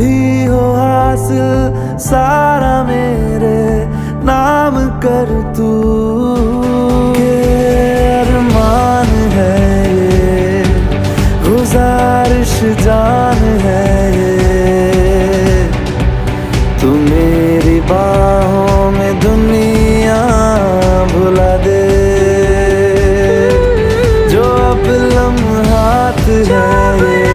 भी हो हासिल सारा मेरे नाम कर तू, के अरमान है ये गुजारिश जान है